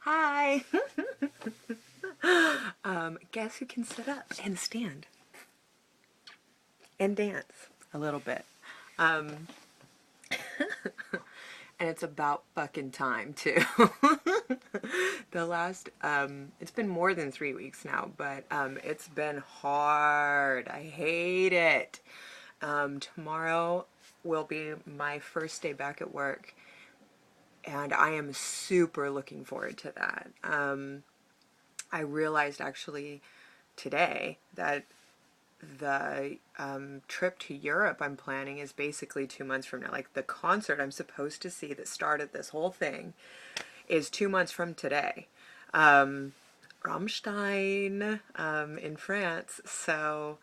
Hi! Guess who can sit up and stand and dance a little bit? Um, and it's about fucking time, too. It's been more than 3 weeks now, but it's been hard. I hate it. Tomorrow will be my first day back at work, and I am super looking forward to that. I realized actually today that the trip to Europe I'm planning is basically 2 months from now. Like the concert I'm supposed to see that started this whole thing is 2 months from today. Rammstein in France. So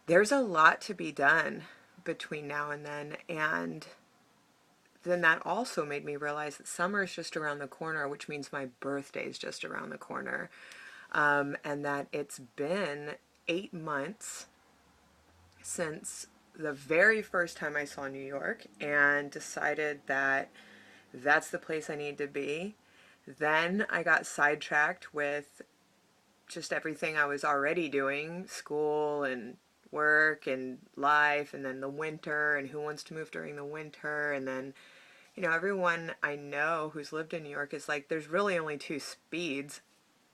there's a lot to be done between now and then. And then that also made me realize that summer is just around the corner, which means my birthday is just around the corner. And that it's been 8 months since the very first time I saw New York and decided that that's the place I need to be. Then I got sidetracked with just everything I was already doing, school and work and life, and then the winter and who wants to move during the winter. And then, everyone I know who's lived in New York is like, there's really only two speeds: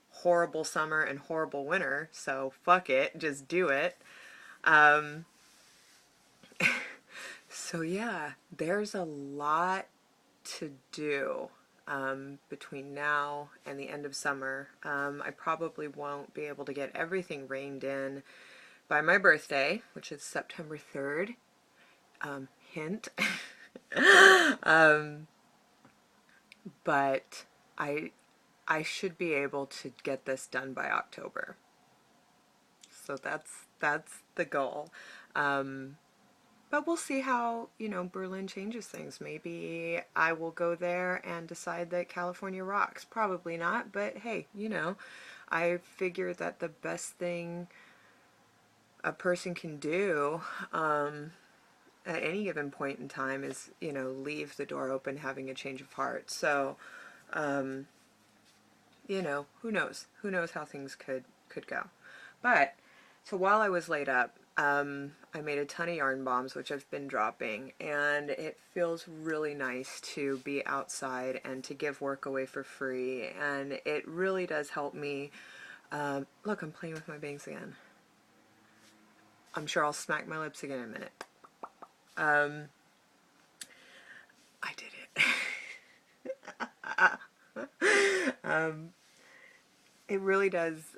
horrible summer and horrible winter. So fuck it, just do it. Um, So yeah, there's a lot to do between now and the end of summer. I probably won't be able to get everything reined in by my birthday, which is September 3rd. Hint. um, but I I should be able to get this done by October. So that's the goal. Um, But we'll see how, Berlin changes things. Maybe I will go there and decide that California rocks. Probably not, but hey, I figure that the best thing a person can do at any given point in time is, leave the door open, having a change of heart. So, um, who knows? Who knows how things could go. But so while I was laid up, I made a ton of yarn bombs, which I've been dropping, and it feels really nice to be outside and to give work away for free. And it really does help me. Look, I'm playing with my bangs again. I'm sure I'll smack my lips again in a minute. Um, I did it. It really does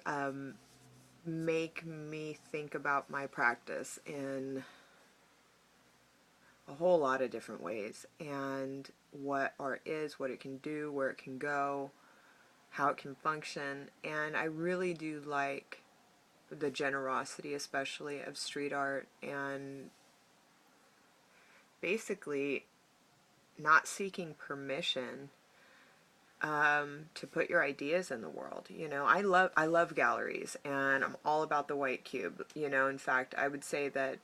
make me think about my practice in a whole lot of different ways, and what art is, what it can do, where it can go, how it can function. And I really do like the generosity, especially of street art, and basically not seeking permission to put your ideas in the world. I love galleries, and I'm all about the white cube. In fact, I would say that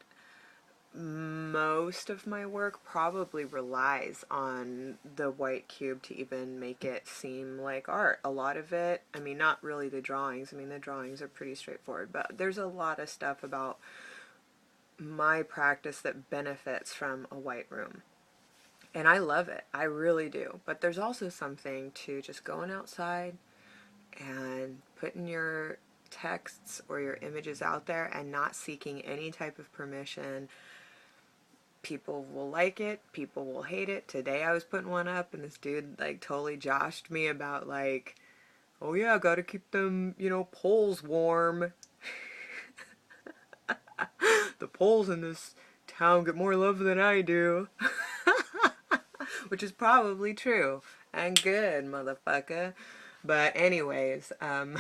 most of my work probably relies on the white cube to even make it seem like art. A lot of it, I mean, not really the drawings. I mean, the drawings are pretty straightforward, but there's a lot of stuff about my practice that benefits from a white room. And I love it. I really do. But there's also something to just going outside and putting your texts or your images out there and not seeking any type of permission. People will like it, people will hate it. Today I was putting one up and this dude like totally joshed me about like, oh yeah, gotta keep them, poles warm. The poles in this town get more love than I do. Which is probably true. And good, motherfucker. But anyways, in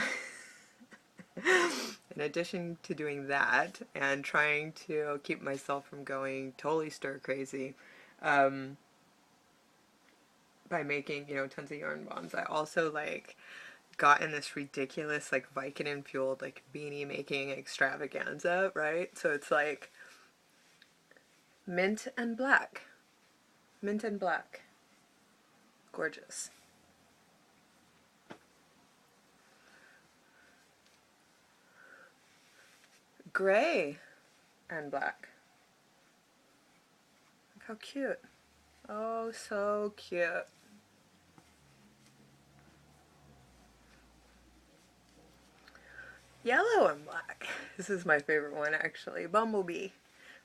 addition to doing that and trying to keep myself from going totally stir crazy, um, by making, tons of yarn bombs, I also like got in this ridiculous like Vicodin fueled like beanie making extravaganza, right? So it's like mint and black. Mint and black. Gorgeous. Gray and black. Look how cute. Oh, so cute. Yellow and black. This is my favorite one, actually. Bumblebee.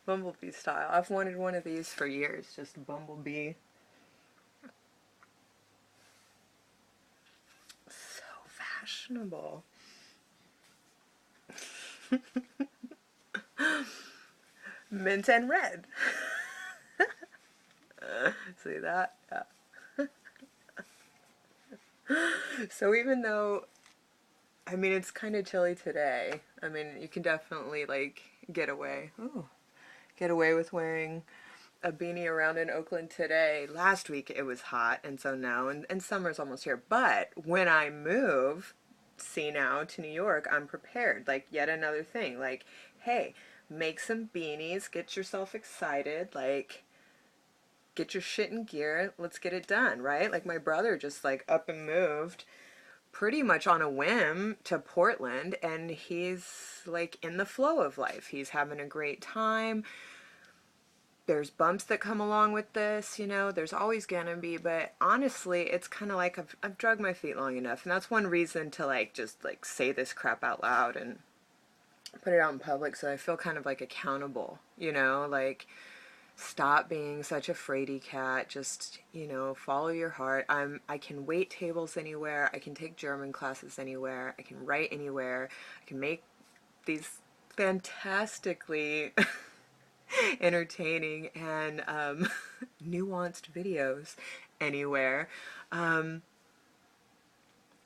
Bumblebee style. I've wanted one of these for years. Just bumblebee. So fashionable. Mint and red. See that? Yeah. So even though, I mean, it's kind of chilly today. I mean, you can definitely like get away. Ooh, get away with wearing a beanie around in Oakland today. Last week it was hot, and so now, and summer's almost here. But when I move, see now, to New York, I'm prepared. Like, yet another thing. Like, hey, make some beanies, get yourself excited, like, get your shit in gear, let's get it done, right? Like, my brother just, like, up and moved pretty much on a whim to Portland, and he's, like, in the flow of life. He's having a great time. There's bumps that come along with this, you know, there's always gonna be, but honestly, it's kind of like I've dragged my feet long enough, and that's one reason to like just like say this crap out loud and put it out in public so I feel kind of like accountable, you know, like stop being such a fraidy cat, just, you know, follow your heart. I can wait tables anywhere, I can take German classes anywhere, I can write anywhere, I can make these fantastically entertaining and nuanced videos anywhere. Um,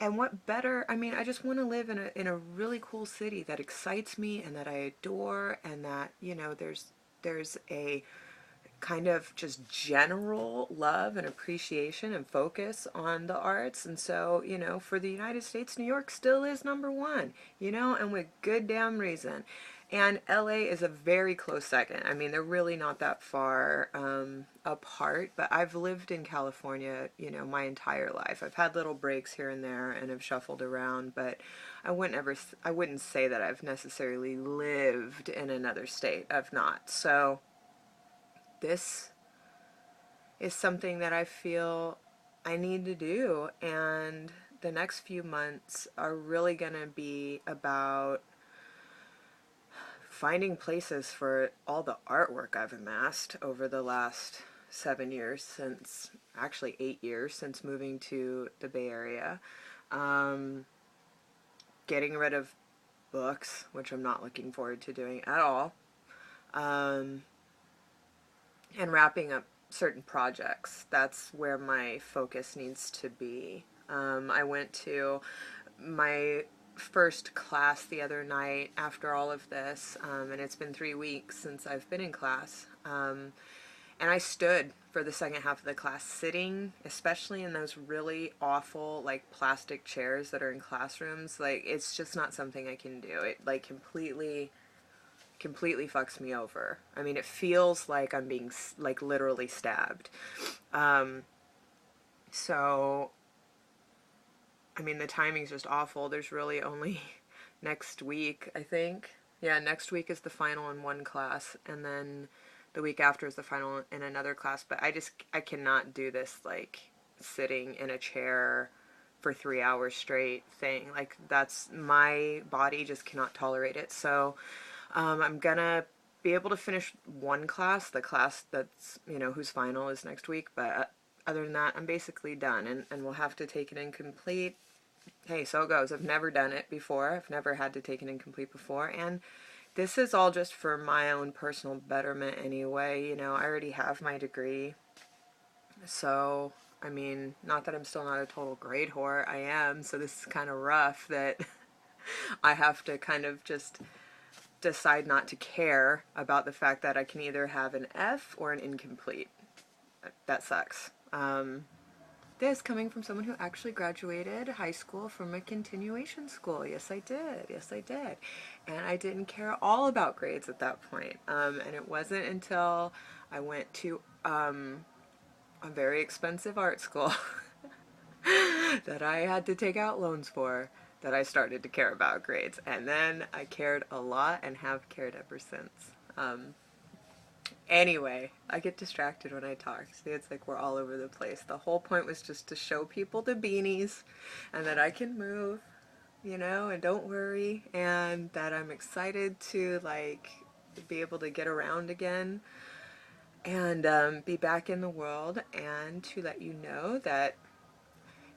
and what better? I mean, I just want to live in a really cool city that excites me and that I adore, and that you know there's a kind of just general love and appreciation and focus on the arts. And so, you know, for the United States, New York still is number one, you know, and with good damn reason. And LA is a very close second. I mean, they're really not that far apart, but I've lived in California, you know, my entire life. I've had little breaks here and there and have shuffled around, but I wouldn't say that I've necessarily lived in another state. I've not. So, this is something that I feel I need to do. And the next few months are really going to be about finding places for all the artwork I've amassed over the last 7 years, since actually 8 years since moving to the Bay Area. Um, Getting rid of books, which I'm not looking forward to doing at all. Um, and wrapping up certain projects. That's where my focus needs to be. I went to my first class the other night after all of this, and it's been 3 weeks since I've been in class. And I stood for the second half of the class, sitting, especially in those really awful, like, plastic chairs that are in classrooms. Like, it's just not something I can do. It, like, completely fucks me over. I mean, it feels like I'm being like literally stabbed. Um, so, I mean, the timing's just awful. There's really only next week, I think. Yeah, next week is the final in one class, and then the week after is the final in another class. But I cannot do this like sitting in a chair for 3 hours straight thing. Like, that's, my body just cannot tolerate it. So, I'm gonna be able to finish one class, the class that's, you know, whose final is next week, but other than that, I'm basically done, and we'll have to take it incomplete. Hey, so it goes. I've never done it before. I've never had to take it incomplete before, and this is all just for my own personal betterment anyway. You know, I already have my degree, so, I mean, not that I'm still not a total grade whore, I am, so this is kind of rough that I have to kind of just decide not to care about the fact that I can either have an F or an incomplete. That sucks. This coming from someone who actually graduated high school from a continuation school. Yes, I did. Yes, I did. And I didn't care all about grades at that point. And it wasn't until I went to a very expensive art school that I had to take out loans for. that I started to care about grades. And then I cared a lot and have cared ever since. Anyway, I get distracted when I talk. See, it's like we're all over the place. The whole point was just to show people the beanies and that I can move, and don't worry, and that I'm excited to like be able to get around again and be back in the world, and to let you know that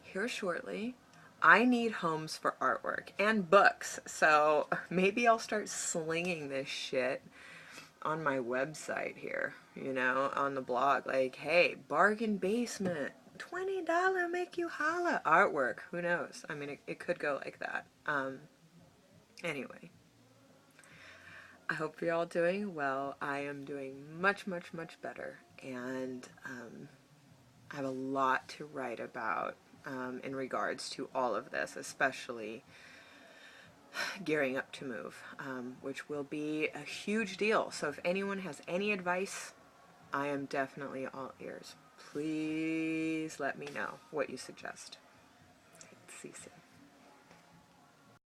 here shortly I need homes for artwork and books. So maybe I'll start slinging this shit on my website here, on the blog. Like, hey, bargain basement, $20 make you holla artwork. Who knows? I mean, it could go like that. Anyway, I hope you're all doing well. I am doing much, much, much better. And I have a lot to write about in regards to all of this, especially gearing up to move, which will be a huge deal. So if anyone has any advice, I am definitely all ears. Please let me know what you suggest. See you soon.